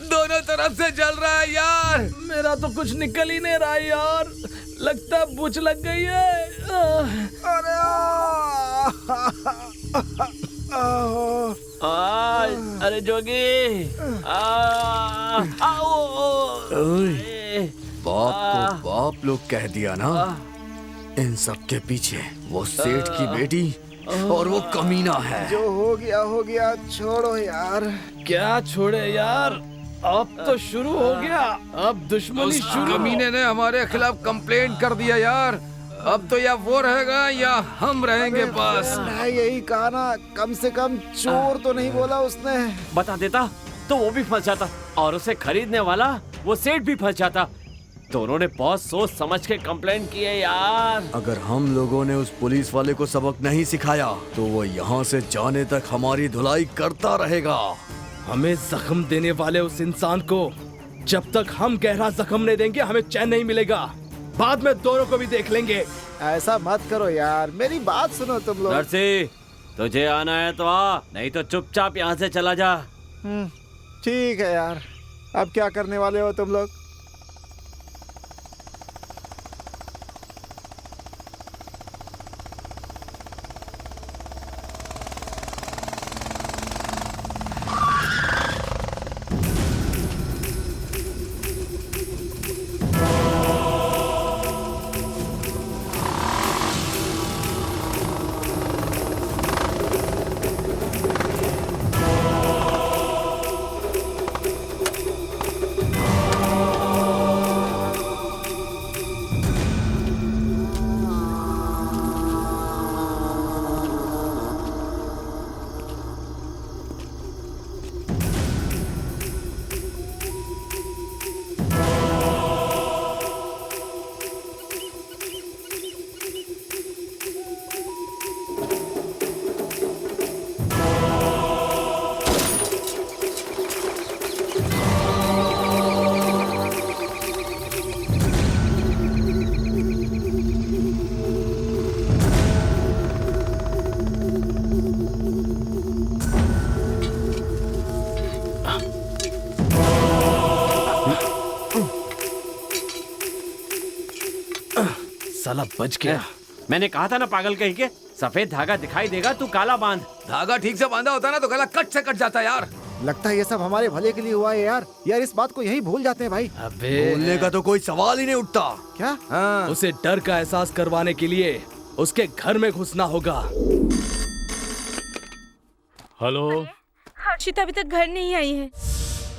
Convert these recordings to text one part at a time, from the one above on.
दोनों तरफ से जल रहा है यार। मेरा तो कुछ निकल ही नहीं रहा है यार, लगता है बुझ लग गई है। अरे अरे जोगी, बाप को बाप लोग कह दिया ना। इन सब के पीछे वो सेठ की बेटी और वो कमीना है। जो हो गया, छोड़ो यार। क्या छोड़े यार, अब तो शुरू हो गया, अब दुश्मनी शुरू। कमीने ने हमारे खिलाफ कंप्लेंट कर दिया यार। अब तो या वो रहेगा या हम रहेंगे बस। भाई यही कहा ना, कम से कम चोर तो नहीं बोला उसने। बता देता तो वो भी फंस जाता और उसे खरीदने वाला वो सेठ भी फंस जाता। दोनों ने बहुत सोच समझ के कंप्लेंट की है यार। अगर हम लोगों ने उस पुलिस वाले को सबक नहीं सिखाया तो वो यहाँ से जाने तक हमारी धुलाई करता रहेगा। हमें जख्म देने वाले उस इंसान को जब तक हम गहरा जख्म नहीं देंगे हमें चैन नहीं मिलेगा। बाद में दोनों को भी देख लेंगे। ऐसा मत करो यार, मेरी बात सुनो तुम लोग। नरसी, तुझे आना है तो आ, नहीं तो चुपचाप यहाँ से चला जा। ठीक है यार, अब क्या करने वाले हो तुम लोग? साला बच गया। मैंने कहा था ना पागल कहीं के, सफेद धागा दिखाई देगा तू काला बांध। धागा ठीक से बांधा होता ना तो गला कट से कट जाता यार। लगता है ये सब हमारे भले के लिए हुआ है यार। यार इस बात को यही भूल जाते हैं भाई। अबे बोलने का तो कोई सवाल ही नहीं उठता। क्या? हाँ। उसे डर का एहसास करवाने के लिए उसके घर में घुसना होगा। हेलो, हर्षिता अभी तक घर नहीं आई है।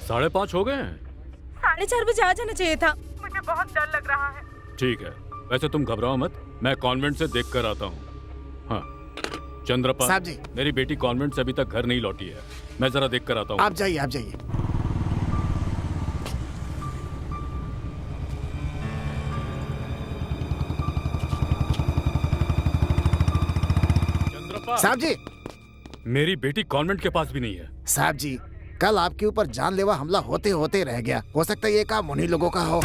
5:30 हो गए हैं? 4:30 बजे आ जाना चाहिए था। मुझे बहुत डर लग रहा है। ठीक है, वैसे तुम घबराओ मत, मैं कॉन्वेंट से देख कर आता हूँ। हाँ चंद्रपाल साहब जी, मेरी बेटी कॉन्वेंट से अभी तक घर नहीं लौटी है, मैं जरा देख कर आता हूँ। आप जाइए, आप जाइए। चंद्रपाल, साहब जी, मेरी बेटी कॉन्वेंट के पास भी नहीं है। साहब जी, कल आपके ऊपर जानलेवा हमला होते होते रह गया। हो सकता है ये काम उन्हीं लोगों का हो।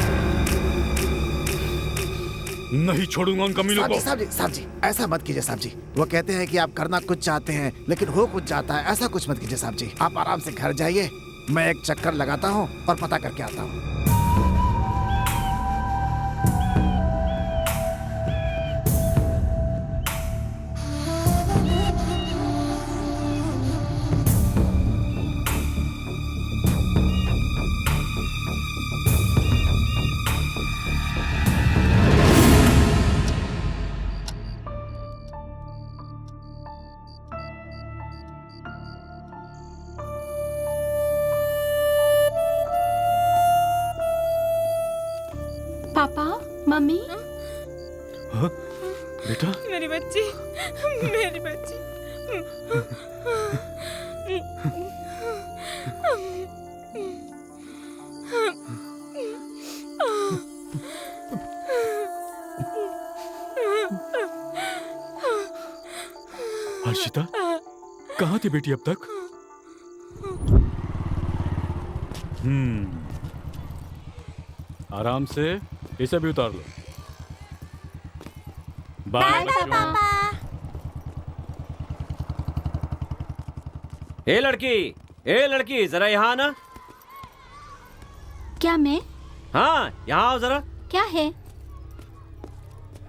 नहीं छोड़ूंगा उन कमीनों को। साहब जी, ऐसा मत कीजिए साहब जी। वो कहते हैं कि आप करना कुछ चाहते हैं लेकिन हो कुछ जाता है। ऐसा कुछ मत कीजिए साहब जी। आप आराम से घर जाइए, मैं एक चक्कर लगाता हूँ और पता करके आता हूँ। पापा, मम्मी। हाँ? बेटा, मेरी बच्ची, मेरी बच्ची। हर्षिता कहाँ थी बेटी अब तक? आराम से इसे भी उतार लो। बाय बच्चों। ए लड़की, ए लड़की, जरा यहाँ आना। क्या मैं? हाँ, यहाँ आओ जरा। क्या है?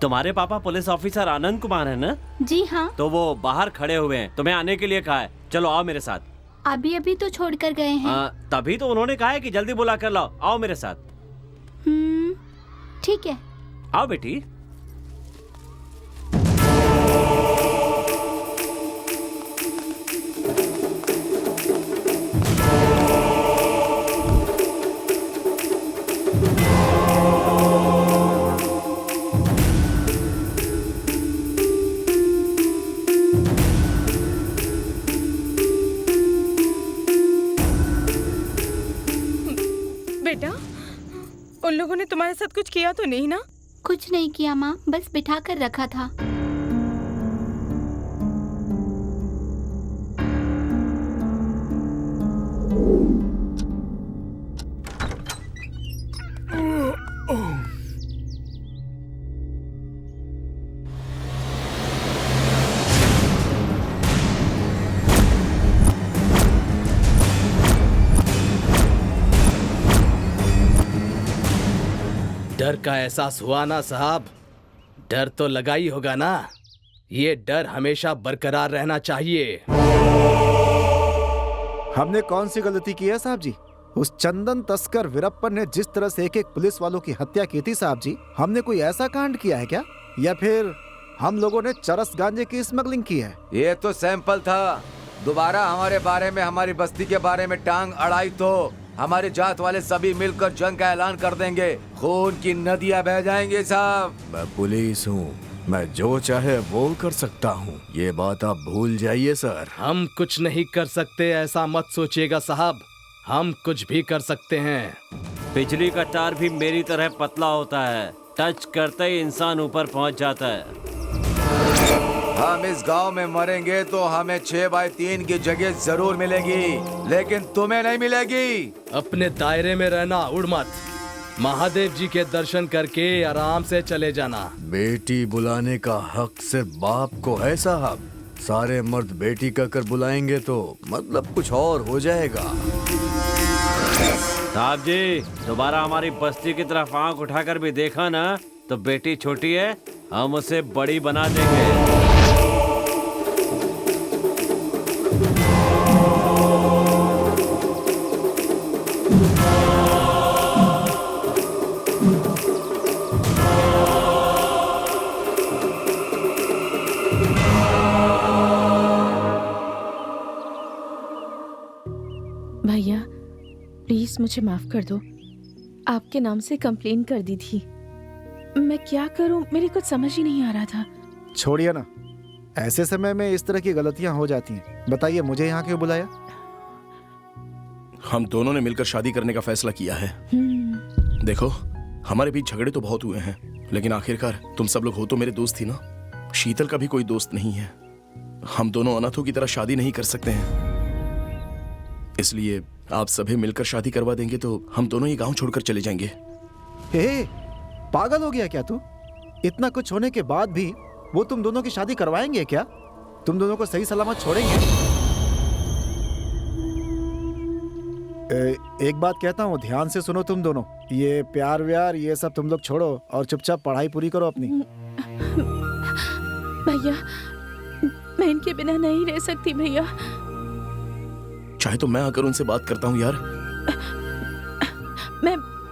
तुम्हारे पापा पुलिस ऑफिसर आनंद कुमार है ना? जी हाँ। तो वो बाहर खड़े हुए हैं, तुम्हें आने के लिए कहा है। चलो आओ मेरे साथ। अभी अभी तो छोड़कर गए हैं। तभी तो उन्होंने कहा है कि जल्दी बुला कर लाओ। आओ मेरे साथ। ठीक है। आओ बेटी। बेटा, उन लोगों ने तुम्हारे साथ कुछ किया तो नहीं ना? कुछ नहीं किया माँ, बस बिठा कर रखा था। डर का एहसास हुआ ना साहब? डर तो लगा ही होगा ना। ये डर हमेशा बरकरार रहना चाहिए। हमने कौन सी गलती की है साहब जी? उस चंदन तस्कर वीरप्पन ने जिस तरह से एक एक पुलिस वालों की हत्या की थी साहब जी, हमने कोई ऐसा कांड किया है क्या? या फिर हम लोगों ने चरस गांजे की स्मगलिंग की है? ये तो सैंपल था। दोबारा हमारे बारे में, हमारी बस्ती के बारे में टांग अड़ाई तो हमारे जात वाले सभी मिलकर जंग का ऐलान कर देंगे। खून की नदियां बह जाएंगे साहब। मैं पुलिस हूँ, मैं जो चाहे वो कर सकता हूँ। ये बात आप भूल जाइए सर। हम कुछ नहीं कर सकते ऐसा मत सोचिएगा साहब। हम कुछ भी कर सकते हैं। बिजली का तार भी मेरी तरह पतला होता है, टच करते ही इंसान ऊपर पहुंच जाता है। हम इस गांव में मरेंगे तो हमें 6x3 की जगह जरूर मिलेगी, लेकिन तुम्हें नहीं मिलेगी। अपने दायरे में रहना, उड़ मत। महादेव जी के दर्शन करके आराम से चले जाना। बेटी बुलाने का हक सिर्फ बाप को है साहब। सारे मर्द बेटी कहकर बुलाएंगे तो मतलब कुछ और हो जाएगा। साहब जी, दोबारा हमारी बस्ती की तरफ आंख उठाकर भी देखा ना तो बेटी छोटी है, हम उसे बड़ी बना देंगे। भैया प्लीज मुझे माफ कर दो। आपके नाम से कंप्लेन कर दी थी। मैं क्या करूं, मेरी कुछ समझ ही नहीं आ रहा था। छोड़िए ना, ऐसे समय में इस तरह की गलतियां हो जाती हैं। बताइए मुझे यहाँ क्यों बुलाया? हम दोनों ने मिलकर शादी करने का फैसला किया है। देखो, हमारे बीच झगड़े तो बहुत हुए हैं, लेकिन आखिरकार तुम सब लोग हो तो मेरे दोस्त ही ना। शीतल का भी कोई दोस्त नहीं है। हम दोनों अनाथों की तरह शादी नहीं कर सकते हैं, इसलिए आप सभी मिलकर शादी करवा देंगे तो हम दोनों ही गांव छोड़कर चले जाएंगे। हे, पागल हो गया क्या तू? इतना कुछ होने के बाद भी वो तुम दोनों की शादी करवाएंगे क्या? तुम दोनों को सही सलामत छोड़ेंगे? एक बात कहता हूँ, ध्यान से सुनो तुम दोनों। ये प्यार व्यार ये सब तुम लोग छोड़ो और चुपचाप पढ़ाई पूरी करो अपनी। भैया मैं इनके बिना नहीं रह सकती भैया। चाहे तो मैं आकर उनसे बात करता हूँ यार।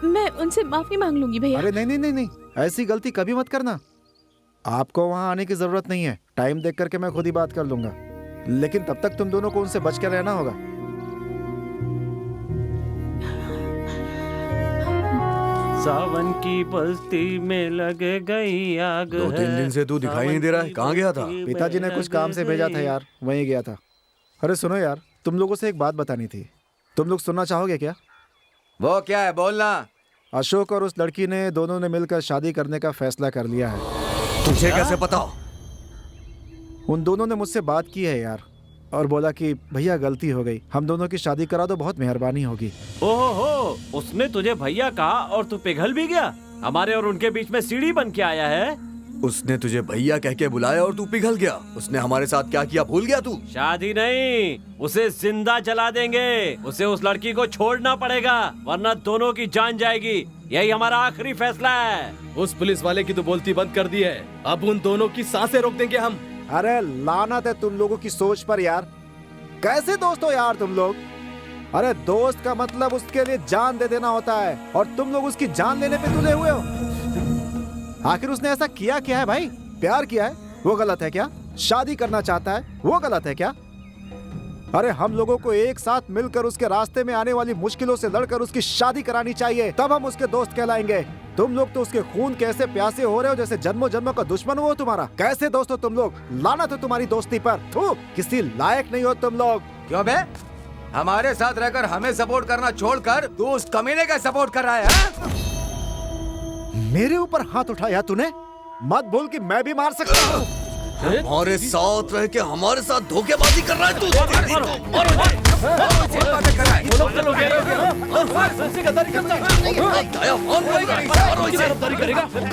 मैं उनसे माफी मांग लूंगी भैया। अरे नहीं नहीं नहीं नहीं, ऐसी गलती कभी मत करना। आपको वहां आने की जरूरत नहीं है। टाइम देख करके मैं खुद ही बात कर लूंगा, लेकिन तब तक तुम दोनों को उनसे बच कर रहना होगा। सावन की बस्ती में लग गई आग। 2-3 दिन से तू दिखाई नहीं दे रहा है, कहाँ गया था? पिताजी ने कुछ काम से भेजा था यार, वहीं गया था। अरे सुनो यार, तुम लोगों से एक बात बतानी थी। तुम लोग सुनना चाहोगे क्या? वो क्या है, बोलना। अशोक और उस लड़की ने दोनों ने मिलकर शादी करने का फैसला कर लिया है। तुझे कैसे पता? उन दोनों ने मुझसे बात की है यार, और बोला कि भैया गलती हो गई, हम दोनों की शादी करा दो, बहुत मेहरबानी होगी। ओहो, उसने तुझे भैया कहा और तू पिघल भी गया। हमारे और उनके बीच में सीढ़ी बन के आया है। उसने तुझे भैया कह के बुलाया और तू पिघल गया। उसने हमारे साथ क्या किया भूल गया तू? शादी नहीं, उसे जिंदा जला देंगे। उसे उस लड़की को छोड़ना पड़ेगा, वरना दोनों की जान जाएगी। यही हमारा आखिरी फैसला है। उस पुलिस वाले की तो बोलती बंद कर दी है, अब उन दोनों की सांसें रोक देंगे हम। अरे लानत है तुम लोगों की सोच पर यार। कैसे दोस्त हो यार तुम लोग? अरे दोस्त का मतलब उसके लिए जान दे देना होता है, और तुम लोग उसकी जान लेने पे तुले हुए हो। आखिर उसने ऐसा किया क्या है भाई? प्यार किया है वो गलत है क्या? शादी करना चाहता है वो गलत है क्या? अरे हम लोगों को एक साथ मिलकर उसके रास्ते में आने वाली मुश्किलों से लड़कर उसकी शादी करानी चाहिए, तब हम उसके दोस्त कहलाएंगे। तुम लोग तो उसके खून के ऐसे प्यासे हो रहे हो जैसे जन्मों जन्मों का दुश्मन हो तुमारा। कैसे दोस्त हो तुम लोग? लानत है तुम्हारी दोस्ती पर। थू, किसी लायक नहीं हो तुम लोग। क्यों बे? हमारे साथ रहकर हमें सपोर्ट करना छोड़कर तू उस कमीने का सपोर्ट कर रहा है हा? मेरे ऊपर हाथ उठाया तूने? मत भूल कि मैं भी मार सकता हूँ। हमारे साथ रह के हमारे साथ धोखेबाजी कर रहा है तू। गद्दारी करता है। दया, और कोई नहीं, और कोई नहीं।